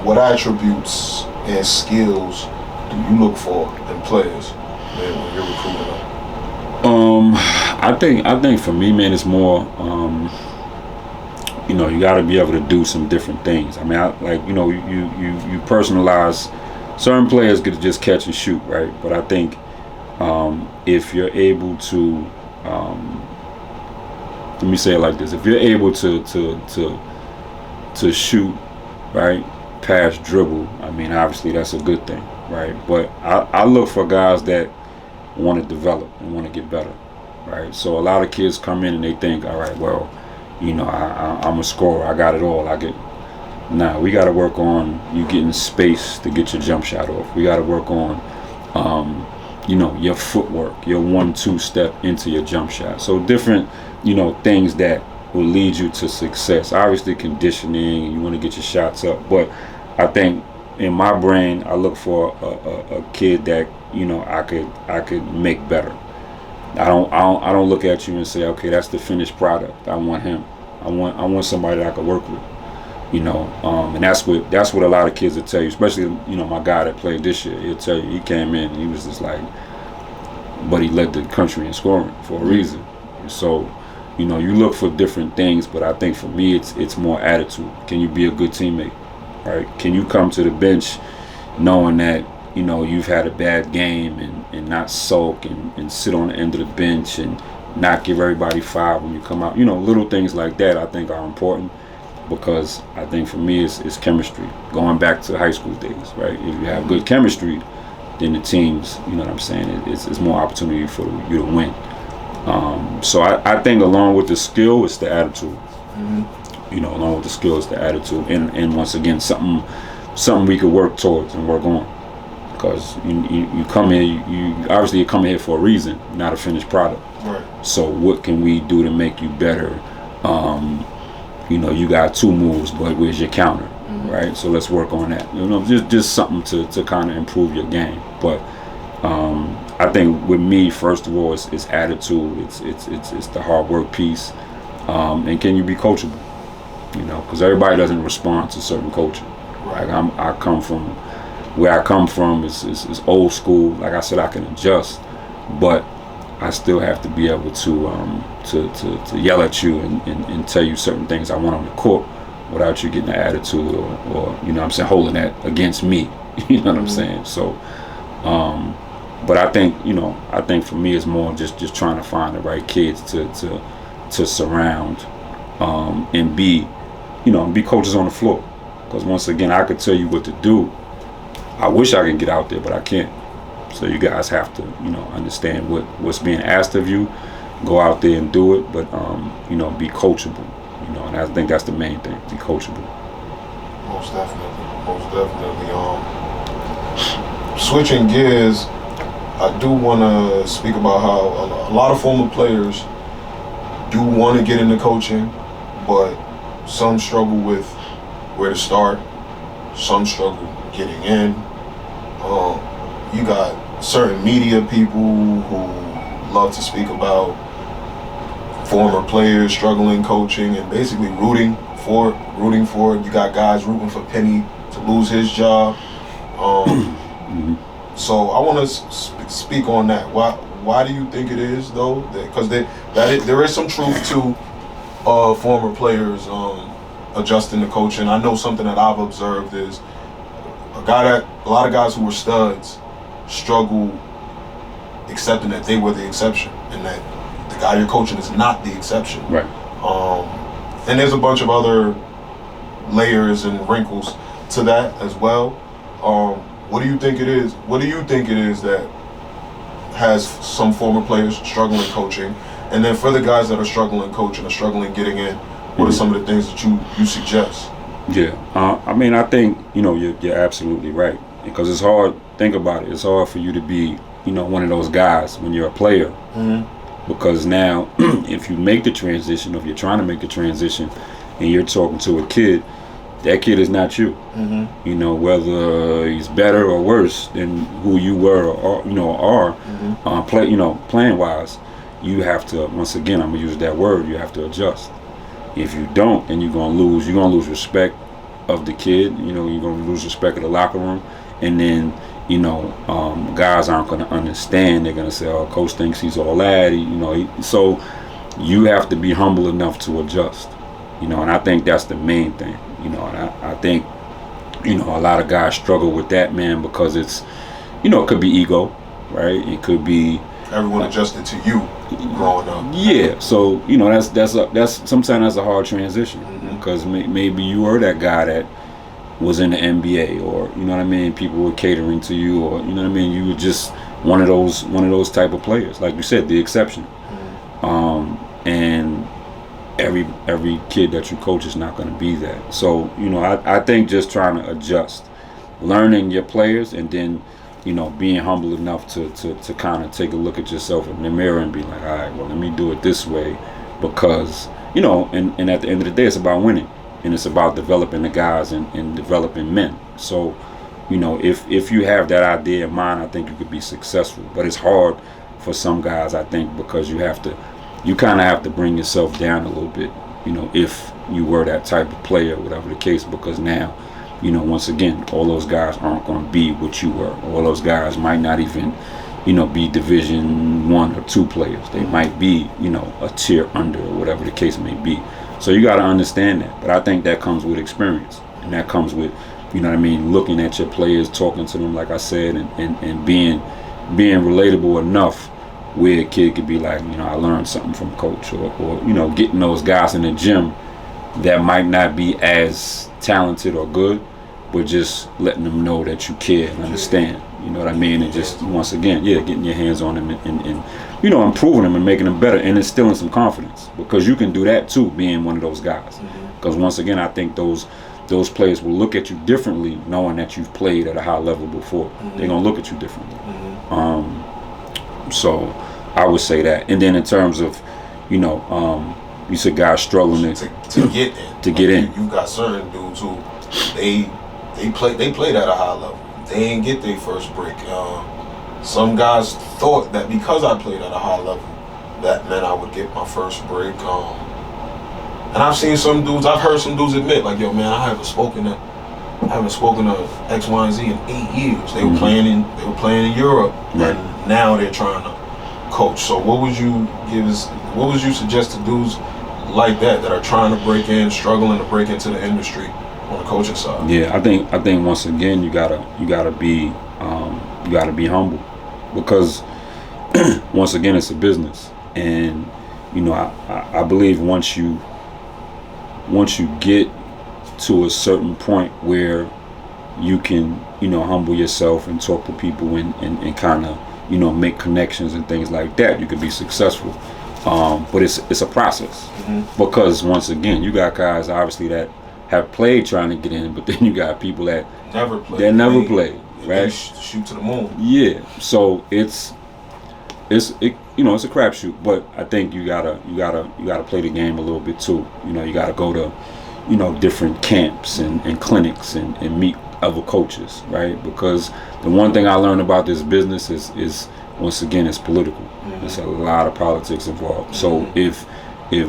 what attributes and skills do you look for in players, man, when you're recruiting them? I think for me, man, it's more, you got to be able to do some different things. I mean, you personalize. Certain players get to just catch and shoot, right? But I think if you're able to, let me say it like this: if you're able to shoot, right, pass, dribble, I mean, obviously that's a good thing, right? But I look for guys that want to develop and want to get better, right? So a lot of kids come in and they think, all right, well, I'm a scorer, I got it all, Nah, we got to work on you getting space to get your jump shot off. We got to work on, your footwork, your 1-2 step into your jump shot. So different, things that will lead you to success. Obviously conditioning, you want to get your shots up, but I think in my brain, I look for a kid that I could make better. I don't look at you and say, okay, that's the finished product. I want him. I want somebody that I could work with. And that's what a lot of kids will tell you, especially my guy that played this year. He'll tell you he came in and he was just like, but he led the country in scoring for a reason. And so, you look for different things, but I think for me it's more attitude. Can you be a good teammate? Right? Can you come to the bench knowing that you've had a bad game and not sulk and sit on the end of the bench and not give everybody 5 when you come out? Little things like that I think are important, because I think for me it's chemistry. Going back to high school days, right? If you have good chemistry, then the teams, you know what I'm saying, it's more opportunity for you to win. So I think along with the skill, it's the attitude. Mm-hmm. Along with the skill, it's the attitude, and once again, something we could work towards and work on. Because you come here, you come here for a reason, not a finished product. Right. So what can we do to make you better? You got 2 moves, but where's your counter? Mm-hmm. Right? So let's work on that. Just something to kind of improve your game. But I think with me, first of all, it's attitude. It's the hard work piece. And can you be coachable? Because everybody doesn't respond to certain coaching. Right. Where I come from is old school. Like I said, I can adjust, but I still have to be able to yell at you and tell you certain things I want on the court without you getting an attitude or holding that against me. You know what I'm saying? So, but I think for me it's more just trying to find the right kids to surround and be coaches on the floor. Because once again, I could tell you what to do. I wish I could get out there, but I can't. So you guys have to, understand what's being asked of you. Go out there and do it, but be coachable. And I think that's the main thing. Be coachable. Most definitely. Switching gears, I do want to speak about how a lot of former players do want to get into coaching, but some struggle with where to start. Some struggle getting in. You got certain media people who love to speak about former players struggling coaching and basically rooting for it. You got guys rooting for Penny to lose his job. So I want to speak on that. Why do you think it is though? Because there is some truth to former players adjusting to coaching. I know something that I've observed is a lot of guys who were studs struggle accepting that they were the exception and that the guy you're coaching is not the exception. Right. And there's a bunch of other layers and wrinkles to that as well. What do you think it is? What do you think it is that has some former players struggling coaching? And then for the guys that are struggling coaching or struggling getting in, what are some of the things that you suggest? Yeah, I think you're absolutely right, because it's hard. Think about it. It's hard for you to be one of those guys when you're a player, because now if you make the transition, or if you're trying to make the transition, and you're talking to a kid, that kid is not you. Whether he's better or worse than who you were or are, playing wise, you have to. Once again, I'm gonna use that word. You have to adjust. If you don't, then you're gonna lose respect. of the kid. You know, you're gonna lose respect of the locker room, and then guys aren't gonna understand. They're gonna say, "Oh, coach thinks he's all that." So you have to be humble enough to adjust. And I think that's the main thing. And I think a lot of guys struggle with that, man, because it's it could be ego, right? It could be everyone adjusted to you growing up. Yeah, so that's sometimes that's a hard transition because maybe you were that guy that was in the NBA, or people were catering to you, or you were just one of those type of players, like you said, the exception. And every kid that you coach is not going to be that. So I think just trying to adjust, learning your players, and then being humble enough to kind of take a look at yourself in the mirror and be like, all right, well, let me do it this way, because and at the end of the day, it's about winning, and it's about developing the guys and developing men. So if you have that idea in mind, I think you could be successful. But it's hard for some guys, I think, because you kind of have to bring yourself down a little bit, if you were that type of player, whatever the case, because now, once again, all those guys aren't going to be what you were. All those guys might not even, be Division 1 or 2 players. They might be, a tier under, or whatever the case may be. So you got to understand that. But I think that comes with experience, and that comes with, looking at your players, talking to them, like I said, and being relatable enough where a kid could be like, I learned something from coach, or getting those guys in the gym that might not be as talented or good, but just letting them know that you care and understand, and just, once again, getting your hands on them and improving them and making them better and instilling some confidence, because you can do that too, being one of those guys. Because once again, I think those players will look at you differently knowing that you've played at a high level before. They're going to look at you differently. So I would say that. And then in terms of, you said guys struggling to get in. To get in. You got certain dudes who they played at a high level. They ain't get their first break. Some guys thought that because I played at a high level, that meant I would get my first break. And I've seen some dudes. I've heard some dudes admit, like, yo, man, I haven't spoken to X, Y, and Z in 8 years. They were playing in Europe, and now they're trying to coach. So what would you suggest to dudes like that are trying to break in, struggling to break into the industry on the coaching side? Yeah, I think once again you gotta be humble, because once again it's a business, and I believe once you get to a certain point where you can humble yourself and talk to people and kind of make connections and things like that, you can be successful. But it's a process, because once again, you got guys obviously that have played trying to get in, but then you got people that never played. Right? They shoot to the moon. Yeah. So it's a crapshoot, but I think you gotta play the game a little bit too. You gotta go to different camps and clinics and meet other coaches, right? Because the one thing I learned about this business is once again, it's political. There's a lot of politics involved. So if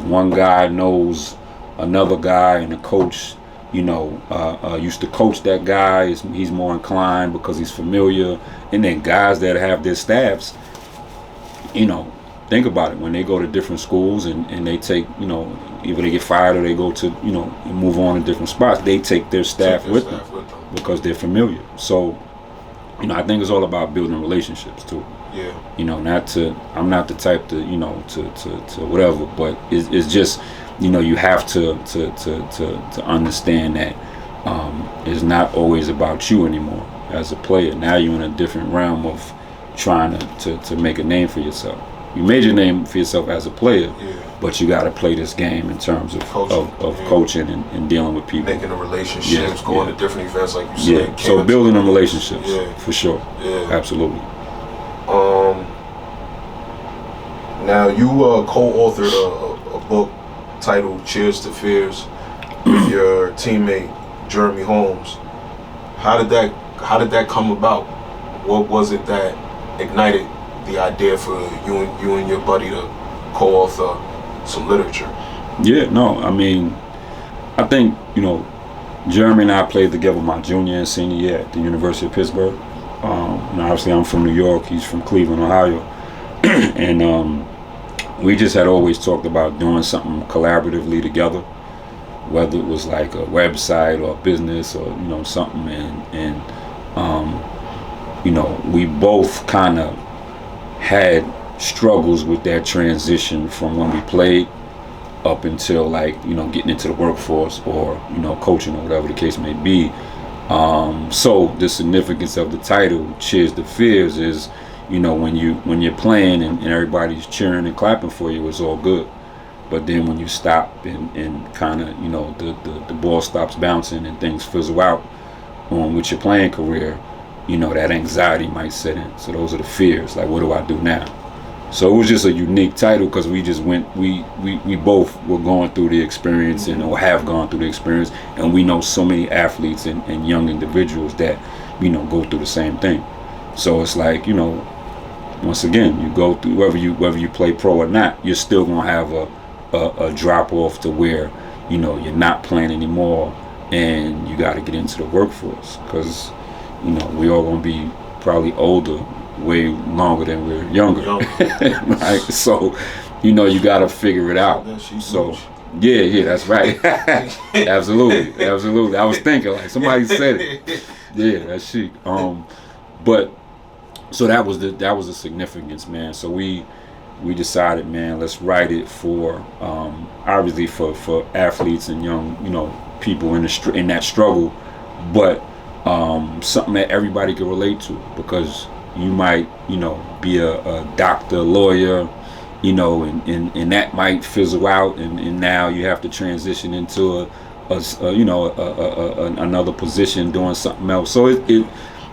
one guy knows another guy and the coach, used to coach that guy, he's more inclined because he's familiar. And then guys that have their staffs, think about it. When they go to different schools and they take, either they get fired or they go to, move on to different spots, they take their staff with them because they're familiar. So, I think it's all about building relationships too. Yeah. I'm not the type to, to whatever, but it's just, you have to understand that it's not always about you anymore as a player. Now you're in a different realm of trying to make a name for yourself. You made your name for yourself as a player, but you got to play this game in terms of coaching and dealing with people. Making the relationships, going to different events, like you said. Yeah, so building them relationships, for sure. Yeah. Absolutely. Now, you co-authored a book titled Cheers to Fears with your teammate, Jeremy Holmes. How did that come about? What was it that ignited the idea for you and your buddy to co-author some literature? Yeah, no, I mean, I think, Jeremy and I played together my junior and senior year at the University of Pittsburgh. And obviously I'm from New York, he's from Cleveland, Ohio. And we just had always talked about doing something collaboratively together, whether it was like a website or a business or, you know, something. And you know, we both kind of had struggles with that transition from when we played up until, like, you know, getting into the workforce or, you know, coaching or whatever the case may be. So the significance of the title, Cheers to Fears, is, you know, when you're playing and everybody's cheering and clapping for you, it's all good. But then when you stop and kind of, you know, the ball stops bouncing and things fizzle out with your playing career, you know, that anxiety might set in. So those are the fears. Like, what do I do now? So it was just a unique title because we just went, we both were going through the experience or have gone through the experience, and we know so many athletes and young individuals that, you know, go through the same thing. So it's like, you know, once again, you go through, whether you play pro or not, you're still gonna have a drop off to where, you know, you're not playing anymore and you got to get into the workforce because, you know, we all gonna be probably older way longer than we're younger. Right? So, you know, you got to figure it out. So yeah, that's right. absolutely I was thinking, like, somebody said it. Yeah, that's chic. But so that was the significance, man. So we decided, man, let's write it for obviously for athletes and young, you know, people in that struggle, but something that everybody can relate to, because you might, you know, be a doctor, lawyer, you know, and that might fizzle out, and now you have to transition into another position doing something else. So it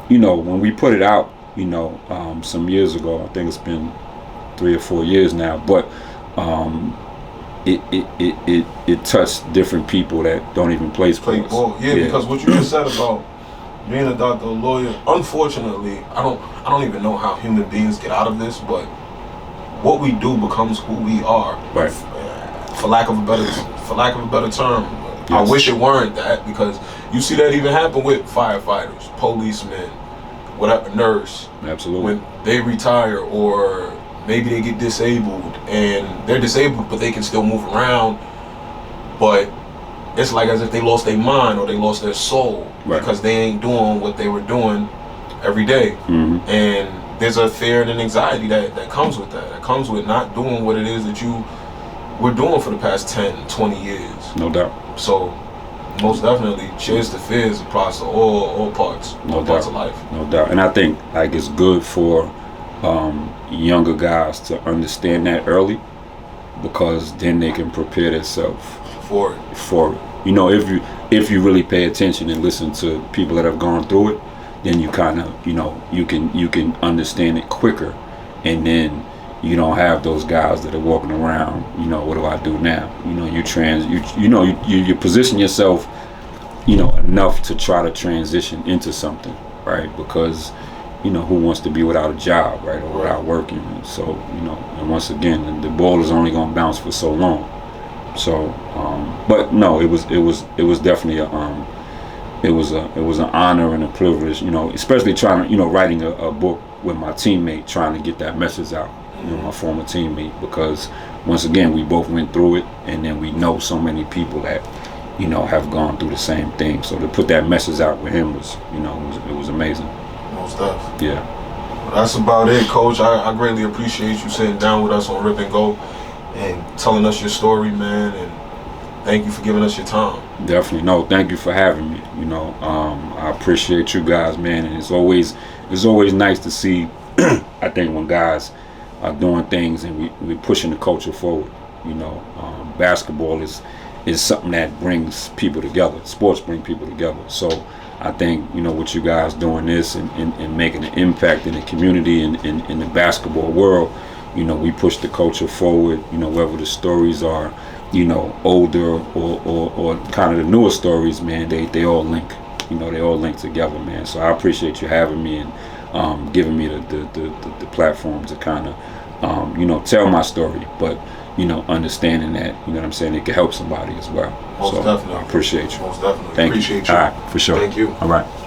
you know, when we put it out, you know, some years ago, I think it's been 3 or 4 years now, but it touched different people that don't even play sports. Ball. Yeah, because what you just said about being a doctor, a lawyer, unfortunately, I don't even know how human beings get out of this, but what we do becomes who we are. Right. For lack of a better term. Yes. I wish it weren't that, because you see that even happen with firefighters, policemen, whatever, nurse. Absolutely. When they retire, or maybe they get disabled and they're disabled but they can still move around, but it's like as if they lost their mind or they lost their soul. Right. Because they ain't doing what they were doing every day. Mm-hmm. And there's a fear and an anxiety that comes with that. That comes with not doing what it is that you were doing for the past 10, 20 years. No doubt. So most definitely, Cheers to Fears applies to all parts of life. No doubt. And I think, like, it's good for younger guys to understand that early, because then they can prepare themselves for it. You know, if you really pay attention and listen to people that have gone through it, then you kind of, you know, you can understand it quicker, and then you don't have those guys that are walking around, you know, what do I do now? You know, you position yourself, you know, enough to try to transition into something, right? Because, you know, who wants to be without a job, right, or without working? And so, you know, and once again, the ball is only going to bounce for so long. So, but no, it was definitely it was an honor and a privilege, you know, especially trying to, you know, writing a book with my teammate, trying to get that message out, you know, my former teammate, because once again, we both went through it, and then we know so many people that, you know, have gone through the same thing. So to put that message out with him was, you know, it was amazing. Most stuff. Yeah. That's about it, Coach. I greatly appreciate you sitting down with us on Rip and Go and telling us your story, man, and thank you for giving us your time. Definitely. No, thank you for having me. You know, I appreciate you guys, man, and it's always nice to see I think when guys are doing things and we pushing the culture forward. You know, basketball is something that brings people together. Sports bring people together. So I think, you know, what you guys doing this and making an impact in the community and in the basketball world, you know, we push the culture forward, you know, whether the stories are, you know, older or kind of the newer stories, man, they all link. You know, they all link together, man. So I appreciate you having me and giving me the platform to kind of tell my story, but understanding that, you know what I'm saying, it can help somebody as well. Most definitely. I appreciate you. Most definitely. Thank Appreciate you. you. All right, for sure. Thank you. All right.